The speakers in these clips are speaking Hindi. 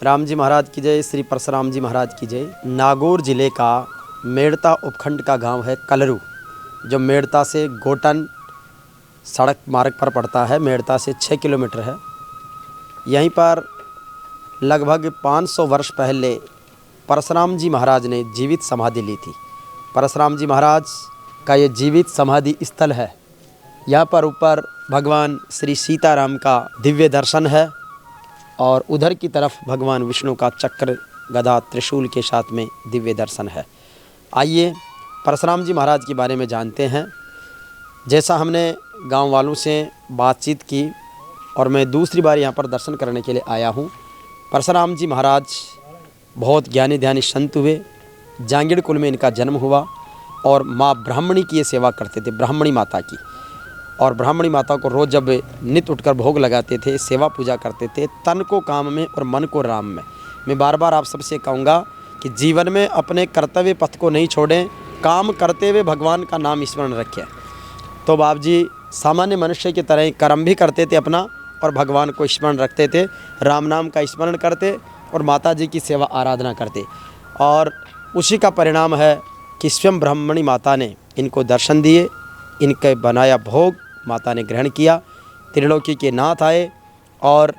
राम जी महाराज की जय, श्री परशुराम जी महाराज की जय। नागौर जिले का मेड़ता उपखंड का गांव है कलरू, जो मेड़ता से गोटन सड़क मार्ग पर पड़ता है। मेड़ता से 6 किलोमीटर है। यहीं पर लगभग 500 वर्ष पहले परशुराम जी महाराज ने जीवित समाधि ली थी। परशुराम जी महाराज का ये जीवित समाधि स्थल है। यहाँ पर ऊपर भगवान श्री सीताराम का दिव्य दर्शन है और उधर की तरफ भगवान विष्णु का चक्र गदा त्रिशूल के साथ में दिव्य दर्शन है। आइए परशुराम जी महाराज के बारे में जानते हैं। जैसा हमने गांव वालों से बातचीत की और मैं दूसरी बार यहाँ पर दर्शन करने के लिए आया हूँ। परशुराम जी महाराज बहुत ज्ञानी ध्यानी संत हुए। जांगीड़ कुल में इनका जन्म हुआ और माँ ब्राह्मणी की ये सेवा करते थे, ब्राह्मणी माता की। और ब्राह्मणी माता को रोज़ जब नित्य उठकर भोग लगाते थे, सेवा पूजा करते थे, तन को काम में और मन को राम में। मैं बार बार आप सबसे कहूँगा कि जीवन में अपने कर्तव्य पथ को नहीं छोड़ें, काम करते हुए भगवान का नाम स्मरण रखें। तो बाप जी सामान्य मनुष्य की तरह कर्म भी करते थे अपना और भगवान को स्मरण रखते थे, राम नाम का स्मरण करते और माता जी की सेवा आराधना करते। और उसी का परिणाम है कि स्वयं ब्राह्मणी माता ने इनको दर्शन दिए, इनके बनाया भोग माता ने ग्रहण किया। त्रिलोकी के नाथ आए और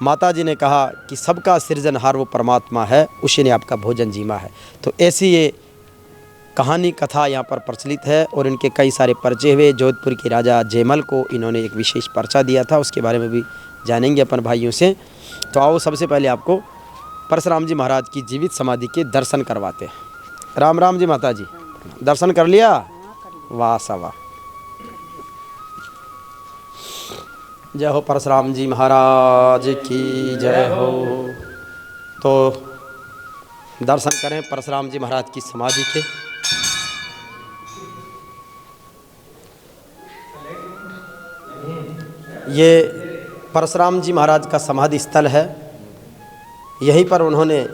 माता जी ने कहा कि सबका सृजनहार वो परमात्मा है, उसी ने आपका भोजन जीमा है। तो ऐसी ये कहानी कथा यहाँ पर प्रचलित है और इनके कई सारे पर्चे हुए। जोधपुर के राजा जयमल को इन्होंने एक विशेष पर्चा दिया था, उसके बारे में भी जानेंगे अपन भाइयों से। तो आओ सबसे पहले आपको परशुराम जी महाराज की जीवित समाधि के दर्शन करवाते हैं। राम राम जी माता जी, दर्शन कर लिया? वाह सवा, जय हो परशुराम जी महाराज की जय हो। तो दर्शन करें परशुराम जी महाराज की समाधि के। ये परशुराम जी महाराज का समाधि स्थल है। यहीं पर उन्होंने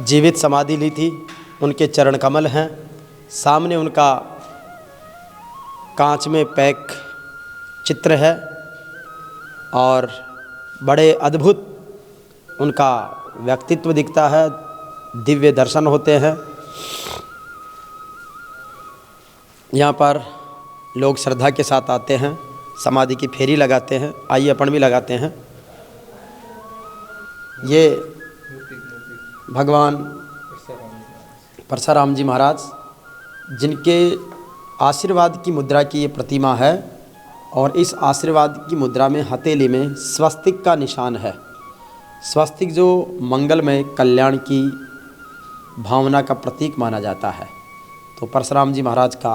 जीवित समाधि ली थी। उनके चरण कमल हैं, सामने उनका कांच में पैक चित्र है और बड़े अद्भुत उनका व्यक्तित्व दिखता है, दिव्य दर्शन होते हैं। यहाँ पर लोग श्रद्धा के साथ आते हैं, समाधि की फेरी लगाते हैं। आइए अपन भी लगाते हैं। ये भगवान परशुराम जी महाराज जिनके आशीर्वाद की मुद्रा की ये प्रतिमा है और इस आशीर्वाद की मुद्रा में हथेली में स्वस्तिक का निशान है। स्वस्तिक जो मंगलमय कल्याण की भावना का प्रतीक माना जाता है। तो परशुराम जी महाराज का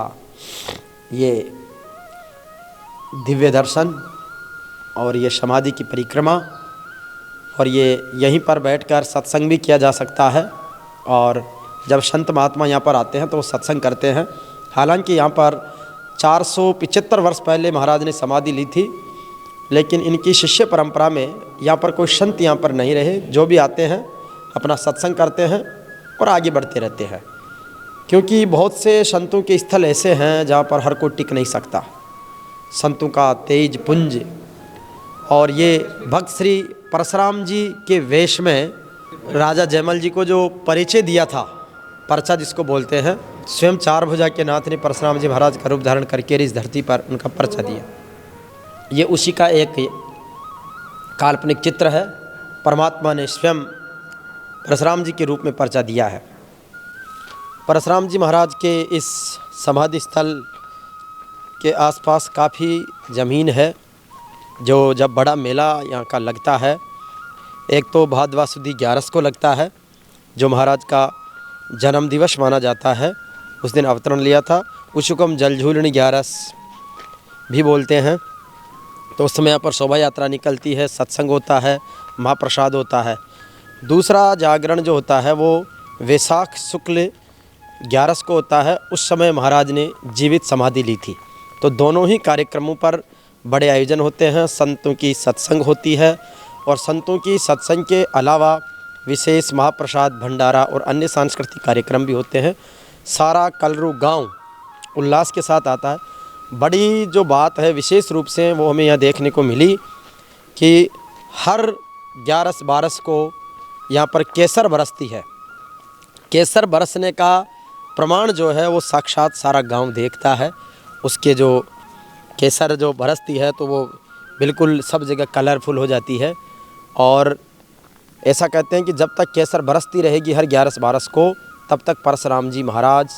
ये दिव्य दर्शन और ये समाधि की परिक्रमा और ये यहीं पर बैठकर सत्संग भी किया जा सकता है। और जब संत महात्मा यहाँ पर आते हैं तो वो सत्संग करते हैं। हालांकि यहाँ पर 475 वर्ष पहले महाराज ने समाधि ली थी, लेकिन इनकी शिष्य परंपरा में यहाँ पर कोई संत यहाँ पर नहीं रहे। जो भी आते हैं अपना सत्संग करते हैं और आगे बढ़ते रहते हैं, क्योंकि बहुत से संतों के स्थल ऐसे हैं जहाँ पर हर कोई टिक नहीं सकता। संतों का तेज पुंज और ये भक्त श्री परशुराम जी के वेश में राजा जयमल जी को जो परिचय दिया था, पर्चा जिसको बोलते हैं, स्वयं चार भुजा के नाथ ने परशुराम जी महाराज का रूप धारण करके इस धरती पर उनका पर्चा दिया। ये उसी का एक काल्पनिक चित्र है। परमात्मा ने स्वयं परशुराम जी के रूप में पर्चा दिया है। परशुराम जी महाराज के इस समाधि स्थल के आसपास काफ़ी ज़मीन है। जो जब बड़ा मेला यहाँ का लगता है, एक तो भाद्वा सुदी 11 को लगता है, जो महाराज का जन्म दिवस माना जाता है। उस दिन अवतरण लिया था। उसी को हम जलझूलनी 11 भी बोलते हैं। तो उस समय यहाँ पर शोभा यात्रा निकलती है, सत्संग होता है, महाप्रसाद होता है। दूसरा जागरण जो होता है वो वैशाख शुक्ल 11 को होता है। उस समय महाराज ने जीवित समाधि ली थी। तो दोनों ही कार्यक्रमों पर बड़े आयोजन होते हैं। संतों की सत्संग होती है और संतों की सत्संग के अलावा विशेष महाप्रसाद, भंडारा और अन्य सांस्कृतिक कार्यक्रम भी होते हैं। सारा कलरू गांव उल्लास के साथ आता है। बड़ी जो बात है विशेष रूप से वो हमें यहाँ देखने को मिली कि हर 11 को यहाँ पर केसर बरसती है। केसर बरसने का प्रमाण जो है वो साक्षात सारा गांव देखता है। उसके जो केसर जो बरसती है तो वो बिल्कुल सब जगह कलरफुल हो जाती है। और ऐसा कहते हैं कि जब तक केसर बरसती रहेगी हर 11 को, तब तक परशुराम जी महाराज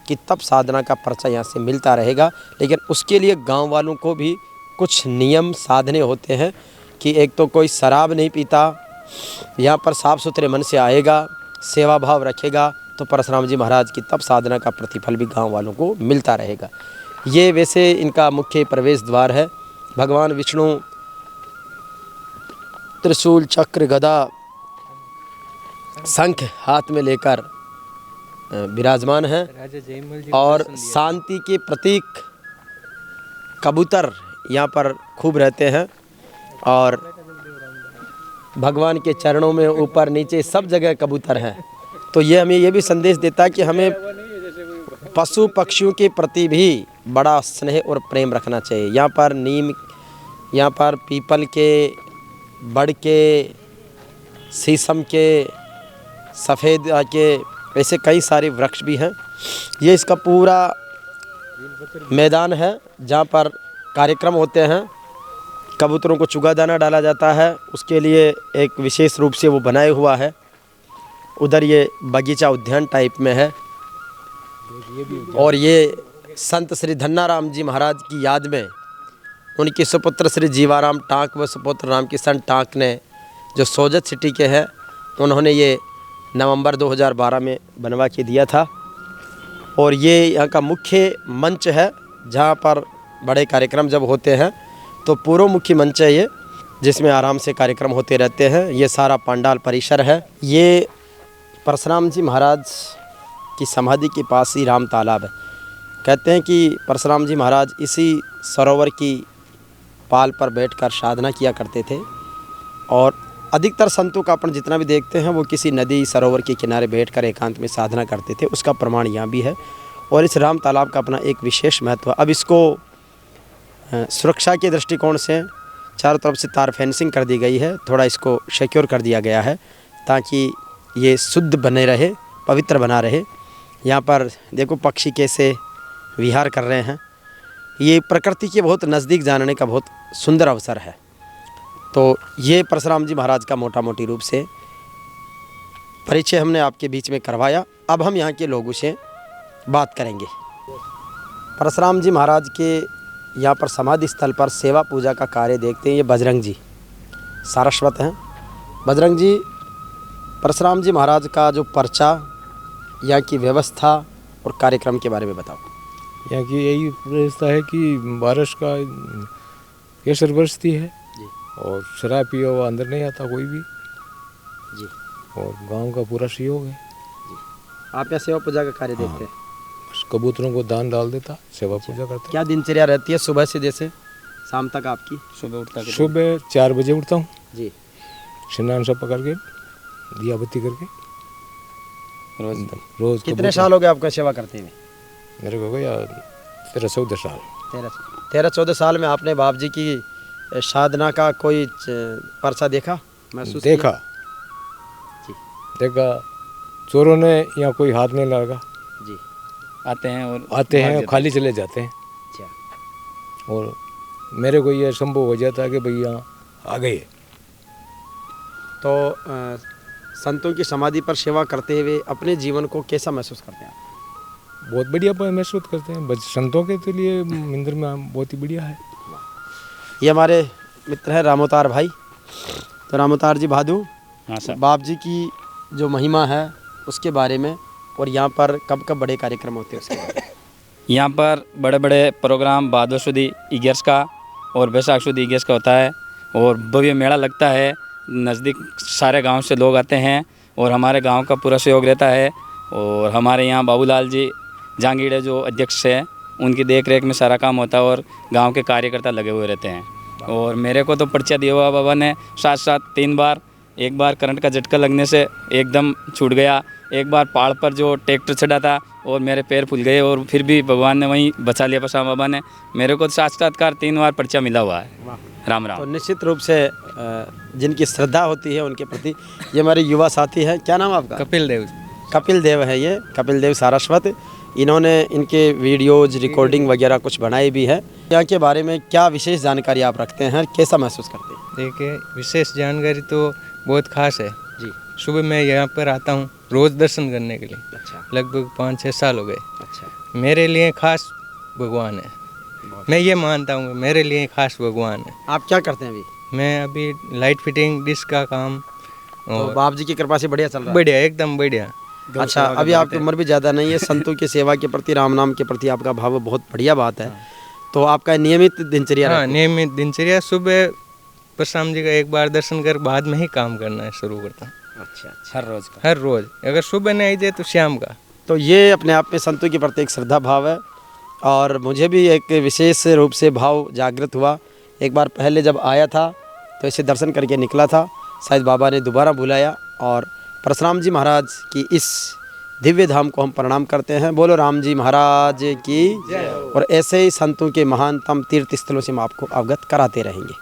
की तप साधना का पर्चा यहाँ से मिलता रहेगा। लेकिन उसके लिए गांव वालों को भी कुछ नियम साधने होते हैं कि एक तो कोई शराब नहीं पीता, यहाँ पर साफ़ सुथरे मन से आएगा, सेवा भाव रखेगा, तो परशुराम जी महाराज की तप साधना का प्रतिफल भी गांव वालों को मिलता रहेगा। ये वैसे इनका मुख्य प्रवेश द्वार है। भगवान विष्णु त्रिशूल चक्र गदा शंख हाथ में लेकर विराजमान है और शांति के प्रतीक कबूतर यहाँ पर खूब रहते हैं। और भगवान के चरणों में ऊपर नीचे सब जगह कबूतर हैं। तो ये हमें ये भी संदेश देता है कि हमें पशु पक्षियों के प्रति भी बड़ा स्नेह और प्रेम रखना चाहिए। यहाँ पर नीम, यहाँ पर पीपल के, बड़ के, शीशम के, सफ़ेद के, ऐसे कई सारे वृक्ष भी हैं। ये इसका पूरा मैदान है जहाँ पर कार्यक्रम होते हैं। कबूतरों को चुगा दाना डाला जाता है, उसके लिए एक विशेष रूप से वो बनाए हुआ है। उधर ये बगीचा उद्यान टाइप में है। और ये संत श्री धन्नाराम जी महाराज की याद में उनके सुपुत्र श्री जीवाराम टाँक व सुपुत्र रामकिशन टाँक ने जो सोजत सिटी के हैं, उन्होंने ये नवंबर 2012 में बनवा के दिया था। और ये यहाँ का मुख्य मंच है जहाँ पर बड़े कार्यक्रम जब होते हैं तो पूर्व मुख्य मंच है ये, जिसमें आराम से कार्यक्रम होते रहते हैं। ये सारा पंडाल परिसर है। ये परशुराम जी महाराज की समाधि के पास ही राम तालाब है। कहते हैं कि परशुराम जी महाराज इसी सरोवर की पाल पर बैठकर साधना किया करते थे। और अधिकतर संतों का अपन जितना भी देखते हैं वो किसी नदी सरोवर के किनारे बैठकर एकांत में साधना करते थे। उसका प्रमाण यहाँ भी है। और इस राम तालाब का अपना एक विशेष महत्व है। अब इसको सुरक्षा के दृष्टिकोण से चारों तरफ से तार फेंसिंग कर दी गई है। थोड़ा इसको सिक्योर कर दिया गया है ताकि ये शुद्ध बने रहे, पवित्र बना रहे। यहाँ पर देखो पक्षी कैसे विहार कर रहे हैं। ये प्रकृति के बहुत नज़दीक जानने का बहुत सुंदर अवसर है। तो ये परशुराम जी महाराज का मोटा मोटी रूप से परिचय हमने आपके बीच में करवाया। अब हम यहाँ के लोगों से बात करेंगे। परशुराम जी महाराज के यहाँ पर समाधि स्थल पर सेवा पूजा का कार्य देखते हैं। ये बजरंग जी सारस्वत हैं। बजरंग जी, परशुराम जी महाराज का जो पर्चा, यहाँ की व्यवस्था और कार्यक्रम के बारे में बताओ। यहाँ की यही व्यवस्था है कि बारिश का केसर बरसती है जी। और शराब पिया हुआ अंदर नहीं आता कोई भी जी। और गांव का पूरा सहयोग है जी। आप यहाँ सेवा पूजा का कार्य देखते हैं। बस कबूतरों को दान डाल देता, सेवा पूजा करता। क्या दिनचर्या रहती है सुबह से जैसे शाम तक आपकी? सुबह 4 बजे उठता हूँ जी। स्नान सब पकड़ के दिया बत्ती करके रोज कितने साल हो गए आपका सेवा करते हुए? मेरे को गया 13-14 साल। 13-14 साल में आपने बाप जी की साधना का कोई पर्चा देखा, महसूस देखा जी। देखा चोरों ने यहाँ कोई हाथ नहीं लगा जी। आते हैं और खाली चले जाते हैं। अच्छा। और मेरे को ये संभव हो जाता है कि भाई यहाँ आ गए। तो संतों की समाधि पर सेवा करते हुए अपने जीवन को कैसा महसूस करते हैं आप? बहुत बढ़िया महसूस करते हैं। बस संतों के तो लिए मंदिर में बहुत ही बढ़िया है। ये हमारे मित्र हैं रामोतार भाई। तो रामोतार जी भादू, हाँ सर, बाप जी की जो महिमा है उसके बारे में, और यहाँ पर कब कब बड़े कार्यक्रम होते हैं उसके बारे में। यहाँ पर बड़े बड़े प्रोग्राम भादो सुदी 11 का और बैसाख सुदी 11 का होता है और भव्य मेला लगता है। नज़दीक सारे गांव से लोग आते हैं और हमारे गांव का पूरा सहयोग रहता है। और हमारे यहाँ बाबूलाल जी जहांगीर जो अध्यक्ष हैं, उनकी देख रेख में सारा काम होता है और गांव के कार्यकर्ता लगे हुए रहते हैं। और मेरे को तो पर्चा दिया हुआ बाबा ने साथ साथ 3 बार। एक बार करंट का झटका लगने से एकदम छूट गया, एक बार पहाड़ पर जो ट्रैक्टर चढ़ा था और मेरे पैर फूल गए, और फिर भी भगवान ने वहीं बचा लिया। परशुराम बाबा ने मेरे को साक्षात्कार 3 बार पर्चा मिला हुआ है। राम तो राम। निश्चित रूप से जिनकी श्रद्धा होती है उनके प्रति, ये हमारे युवा साथी हैं। क्या नाम है आपका? कपिल देव। कपिल देव है, ये कपिल देव सारस्वत। इन्होंने इनके वीडियोज रिकॉर्डिंग वगैरह कुछ बनाई भी है। यहाँ के बारे में क्या विशेष जानकारी आप रखते हैं, कैसा महसूस करते हैं? देखिए, विशेष जानकारी तो बहुत खास है जी। सुबह मैं यहाँ पर आता हूँ रोज़ दर्शन करने के लिए, अच्छा लगभग 5-6 साल हो गए। अच्छा। मेरे लिए खास भगवान है, मैं ये मानता हूँ मेरे लिए खास भगवान है। आप क्या करते हैं अभी? मैं अभी लाइट फिटिंग डिश का काम, तो और बाप जी की कृपा से बढ़िया चल रहा है। बढ़िया, एकदम बढ़िया। अच्छा, अभी आपकी उम्र भी ज़्यादा नहीं है, संतों की सेवा के प्रति, राम नाम के प्रति आपका भाव बहुत बढ़िया बात है। तो आपका नियमित दिनचर्या हाँ, रहती है? नियमित दिनचर्या। सुबह परशुराम जी का एक बार दर्शन कर बाद में ही काम करना है शुरू करता हूँ, अच्छा अच्छा। हर रोज़ का। हर रोज़। अगर सुबह नहीं आई जाए तो शाम का। तो ये अपने आप में संतों के प्रति एक श्रद्धा भाव है, और मुझे भी एक विशेष रूप से भाव जागृत हुआ। एक बार पहले जब आया था तो इसे दर्शन करके निकला था, शायद बाबा ने दोबारा बुलाया, और परशुराम जी महाराज की इस दिव्य धाम को हम प्रणाम करते हैं। बोलो राम जी महाराज की। और ऐसे ही संतों के महानतम तीर्थ स्थलों से हम आपको अवगत कराते रहेंगे।